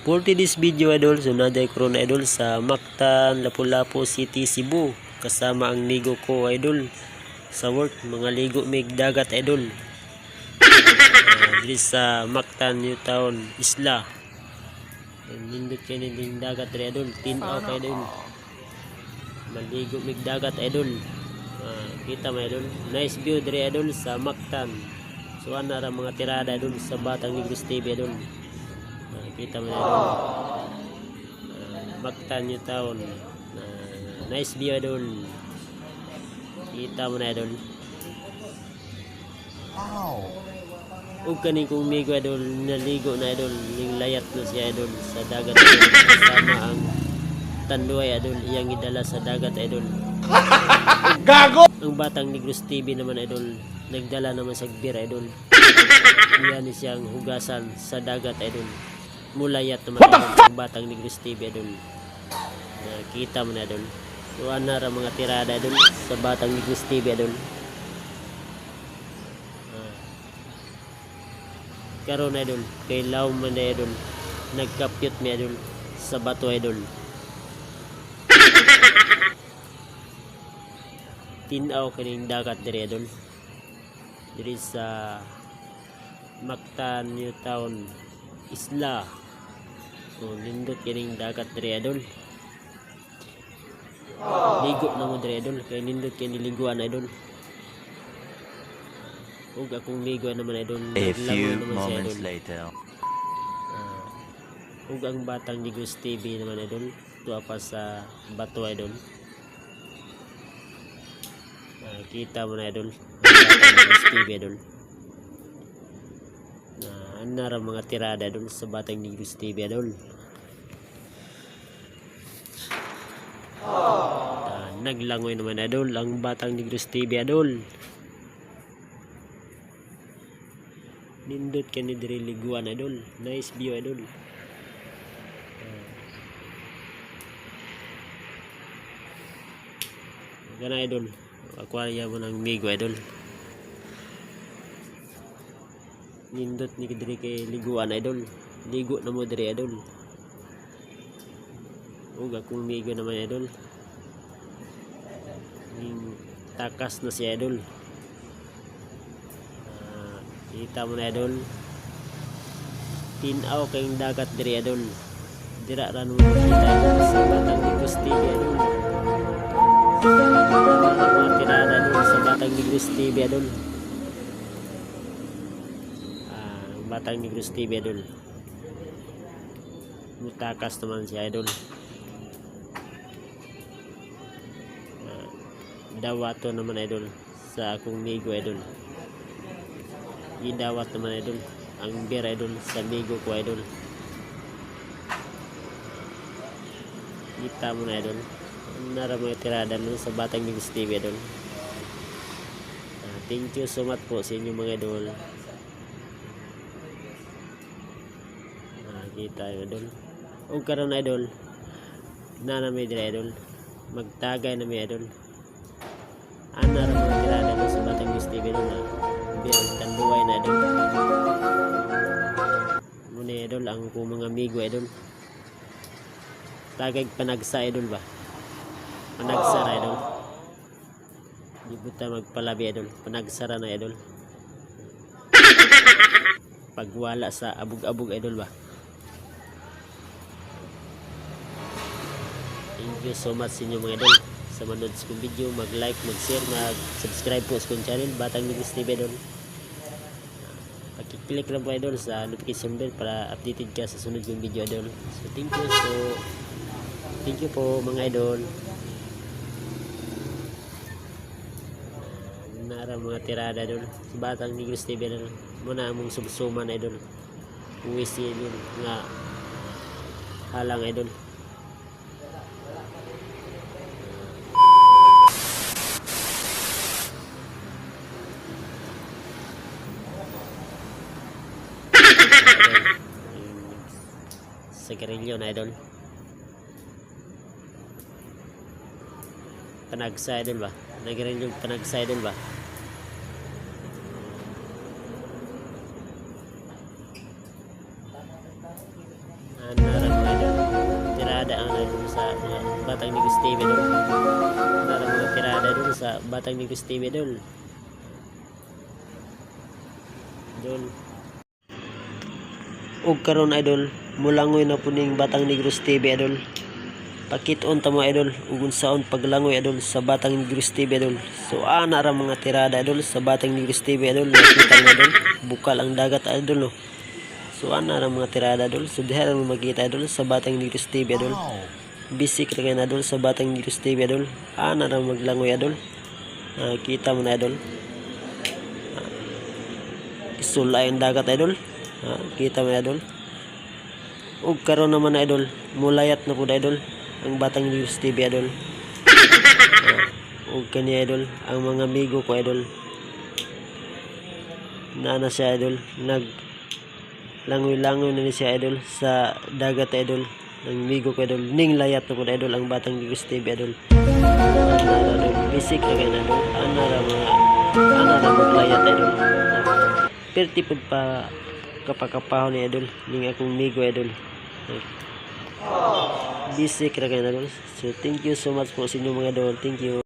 For today's video idol, sunaday ko ron idol sa Mactan, Lapu-Lapu City, Cebu. Kasama ang ligo ko idol sa work, mga ligo mig dagat idol. Dito sa Mactan, New Town, Isla. Nindot kayo niling dagat rin idol, tinaw kayo idol. Maligo mig dagat idol. Kita mo idol, nice view rin idol sa Mactan. So ana ra mga tirada idol sa Batang Negros TV idol. Kita mo na idol. Mactan, New Town. Nice view idol. Kita mo na idol. Ug kaning kong migo idol, naligo na idol, ning layat na siya idol sa dagat idol. Kasama ang tanduay idol, iyang idala sa dagat idol. Gago! Ang Batang Negros TV naman idol, nagdala naman sa beer idol. Iyan siyang hugasan sa dagat idol. Mulayat naman idol, ang Batang Negros TV idol. Nakita mo na idol. Tuwan na ra mga tirada idol sa Batang Negros TV idol. Karon idol, kay law man na idol, nagkapyot mi idol sa bato idol. Tinaw kaning dagat diri idol. Diri sa Mactan, New Town, Isla. So nindot kaning dagat diri idol. Ligo na mo diri idol, kay nindot kay niliguan idol. Ug akong ligo naman idol. A few moments later. Ug ang Batang Negros TV naman idol, tuwa pa sa bato idol. Kita mo na idol, Batang Negros TV idol. Anara mga tirada idol sa Batang Negros TV idol. Naglangoy naman idol ang Batang Negros TV idol. Nindot ka ni diri liguan idol. Nice view idol. Gana idol. Aquarium mo ng migo idol. Nindot ni diri kay liguan idol. Ligo na mo diri idol. Ug akong migo naman idol. Ning takas na si idol. Kita mo na idol. Tinaw kayong dagat diri idol. Dira ra mo kita idol sa Batang Negros TV idol. Mga tirada idol sa Batang Negros TV idol. Batang Negros TV idol. Mutakas naman siya idol. Dawato naman idol sa akong migo idol. Idawat naman idol ang beer idol sa migo ko idol. Kita mo na idol, nara mga tirada nun sa Batang Negros TV idol. Thank you so much po sa inyo mga idol. Kita yung idol. O karon idol, nanamay dira idol, magtagay na may idol. Nara mga tirada nun sa Batang Negros TV idol na bilang tanduay na idol. Muna idol ang kong mga amigo idol. Tagag panagsa idol ba? Panagsa na idol. Di buta magpalabi idol. Panagsara na idol. Pagwala sa abog-abog idol ba? Thank you so much sa inyo mga idol. Sa manood sa kong video, mag-like, mag-share, mag-subscribe po sa kong channel Batang Negros TV idol. Pag-click lang po idol sa notification bell para updated ka sa sunod kong video idol. So thank you po mga idol. Nara mga tirada idol sa Batang Negros TV idol. Muna among subsuman idol. Uwis idol nga halang idol. Sa garilyo na idol. Panagsa idol ba? Nagarilyo panagsa idol ba? Nara idol sa mga Batang Negros TV idol. Nara mga tirada idol sa Batang Negros TV idol. Idol. Ug karon idol, mulangoy na puning Batang Negros TV idol. Pakit-on ta mo idol ug unsaon paglangoy idol sa Batang Negros TV idol. So ana ra mga tirada idol sa Batang Negros TV idol. Nakita mo idol, bukal ang dagat idol no. So ana ra mga tirada idol. So diha ra mo makita idol sa Batang Negros TV idol. Basic ra kay idol sa Batang Negros TV idol. Ana ra maglangoy idol. Kita mo na idol. Sulay ang dagat idol. Kita mo na idol. Ug karon naman na idol, mulayat na pud idol ang Batang Negros TV idol. Ug kani idol, ang mga amigo ko idol. Naana siya idol, langoy-langoy na ni siya idol sa dagat idol. Ang amigo ko idol, ning layat na pud idol ang Batang Negros TV idol. Ana idol, basic ra kay idol. Ana ra maglayat idol. Perti pud pa kapakapahon ni idol ning akong amigo idol. Basic ra kay idol. So thank you so much po sa inyo mga idol. Thank you.